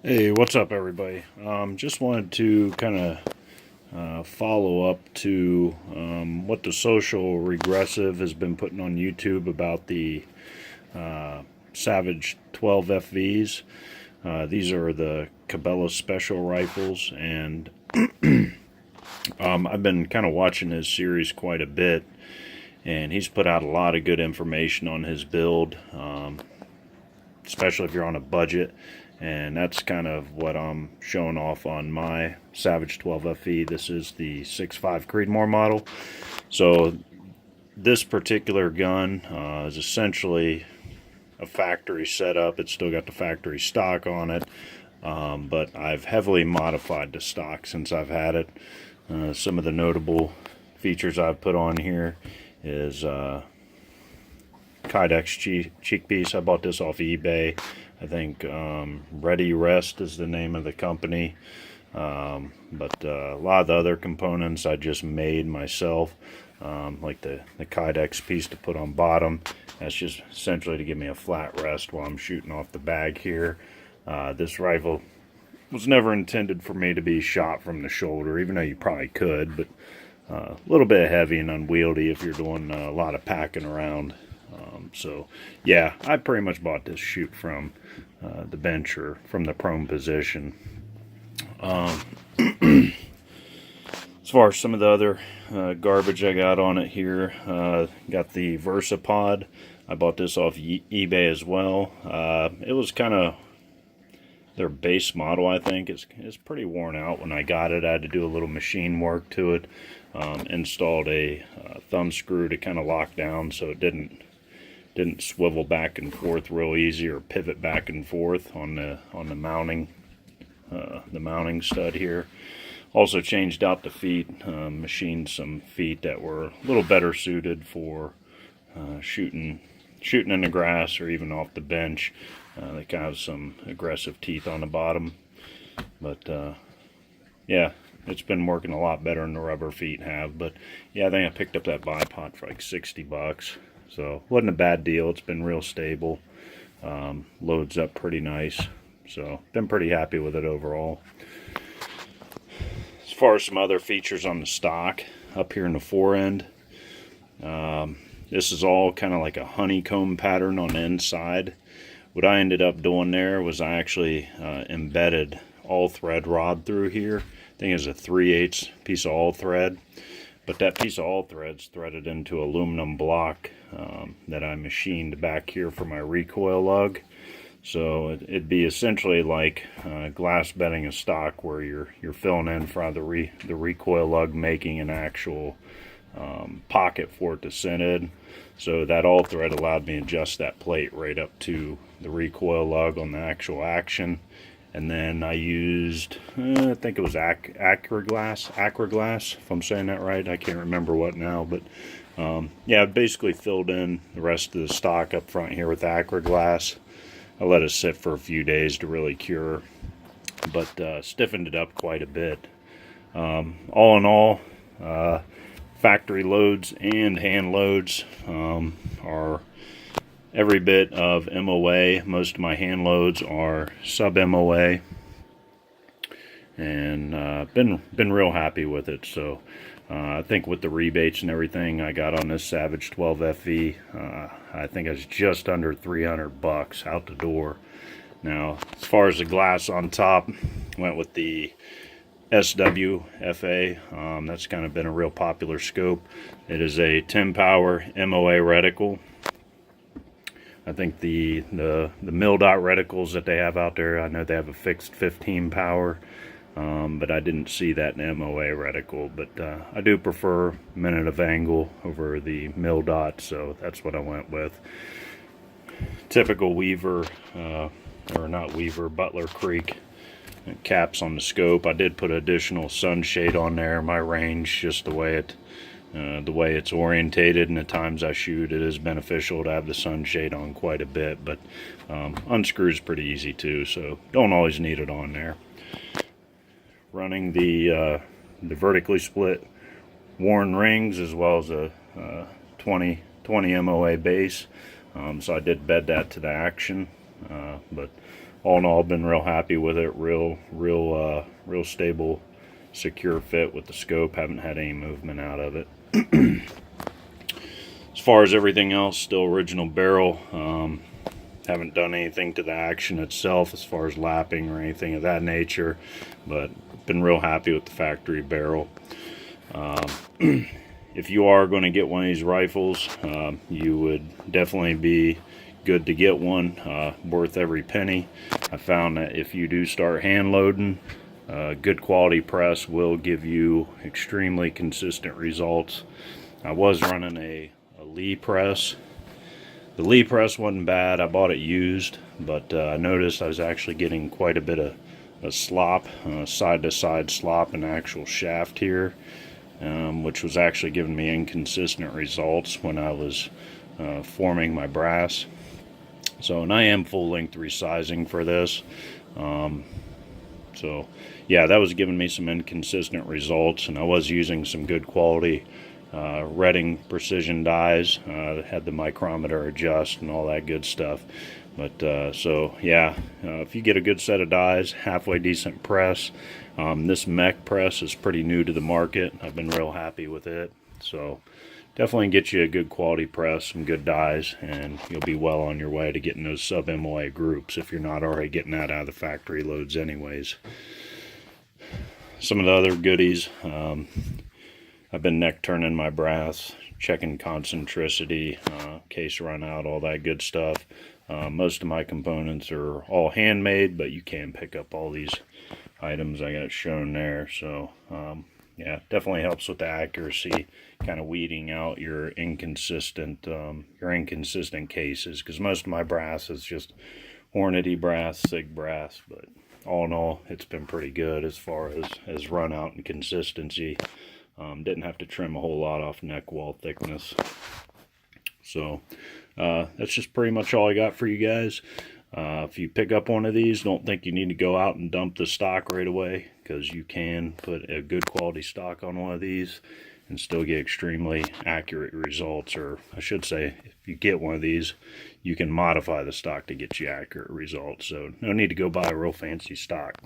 Hey, what's up, everybody? Just wanted to kind of follow up to what the Social Regressive has been putting on YouTube about the Savage 12 FVs. These are the Cabela Special Rifles, and I've been kind of watching his series quite a bit, and he's put out a lot of good information on his build, especially if you're on a budget. And that's kind of what I'm showing off on my Savage 12 FE. This is the 6.5 Creedmoor model. So this particular gun is essentially a factory setup. It's still got the factory stock on it, but I've heavily modified the stock since I've had it. Some of the notable features I've put on here is Kydex cheek piece. I bought this off eBay. I think Ready Rest is the name of the company, but a lot of the other components I just made myself, like the Kydex piece to put on bottom. That's just essentially to give me a flat rest while I'm shooting off the bag here. This rifle was never intended for me to be shot from the shoulder, even though you probably could, but a little bit heavy and unwieldy if you're doing a lot of packing around. So yeah, I pretty much bought this shoot from the bench or from the prone position. As far as some of the other garbage I got on it here, got the Bipod. I bought this off eBay as well. It was kind of their base model, I think. It's pretty worn out. When I got it, I had to do a little machine work to it. Installed a thumb screw to kind of lock down so it didn't swivel back and forth real easy or pivot back and forth on the mounting stud here. Also changed out the feet, machined some feet that were a little better suited for shooting in the grass or even off the bench. They kind of have some aggressive teeth on the bottom, but yeah, it's been working a lot better than the rubber feet have. But yeah, I think I picked up that Bipod for like $60. So wasn't a bad deal. It's been real stable. Loads up pretty nice. So been pretty happy with it overall. As far as some other features on the stock, up here in the fore end, this is all kind of like a honeycomb pattern on the inside. What I ended up doing there was I actually embedded all thread rod through here. I think it's a 3/8 piece of all thread. But that piece of all thread's threaded into aluminum block that I machined back here for my recoil lug. So it'd be essentially like glass bedding a stock where you're filling in front of the recoil lug, making an actual pocket for it to sit in. So that all thread allowed me to adjust that plate right up to the recoil lug on the actual action. And then I used, I think it was Acraglass, if I'm saying that right. I can't remember what now, but yeah, I basically filled in the rest of the stock up front here with Acraglass. I let it sit for a few days to really cure, but stiffened it up quite a bit. All in all, factory loads and hand loads are every bit of MOA. Most of my hand loads are sub MOA, and been real happy with it. So I think with the rebates and everything I got on this Savage 12 FE, I think it's just under $300 out the door. Now, as far as the glass on top, went with the SWFA. That's kind of been a real popular scope. It is a 10 power MOA reticle. I think the mil dot reticles that they have out there, I know they have a fixed 15 power, but I didn't see that in MOA reticle. But I do prefer minute of angle over the mil dot, so that's what I went with. Typical Weaver, or not Weaver, Butler Creek caps on the scope. I did put additional sunshade on there. My range, just the way it's orientated and the times I shoot, it is beneficial to have the sunshade on quite a bit, but unscrews pretty easy too, so don't always need it on there. Running the vertically split worn rings as well as a 20 MOA base, so I did bed that to the action, but all in all, I've been real happy with it. Real stable, secure fit with the scope. Haven't had any movement out of it. As far as everything else, still original barrel. Haven't done anything to the action itself as far as lapping or anything of that nature, but been real happy with the factory barrel. If you are going to get one of these rifles, you would definitely be good to get one, worth every penny. I found that if you do start hand loading, good quality press will give you extremely consistent results. I was running a Lee press. The Lee press wasn't bad. I bought it used, but I noticed I was actually getting quite a bit of slop, side-to-side slop in the actual shaft here, which was actually giving me inconsistent results when I was forming my brass. So, and I am full-length resizing for this. So, yeah, that was giving me some inconsistent results, and I was using some good quality Redding precision dies. Had the micrometer adjust and all that good stuff. But so yeah, if you get a good set of dies, halfway decent press. This mech press is pretty new to the market. I've been real happy with it. So definitely get you a good quality press, some good dies, and you'll be well on your way to getting those sub-MOA groups if you're not already getting that out of the factory loads anyways. Some of the other goodies. I've been neck turning my brass, checking concentricity, case run out, all that good stuff. Most of my components are all handmade, but you can pick up all these items I got shown there. So yeah, definitely helps with the accuracy, kind of weeding out your inconsistent cases, because most of my brass is just Hornady brass, Sig brass, but all in all, it's been pretty good as far as run out and consistency. Didn't have to trim a whole lot off neck wall thickness. So that's just pretty much all I got for you guys. If you pick up one of these, don't think you need to go out and dump the stock right away, because you can put a good quality stock on one of these and still get extremely accurate results. Or I should say, if you get one of these, you can modify the stock to get you accurate results. So no need to go buy a real fancy stock.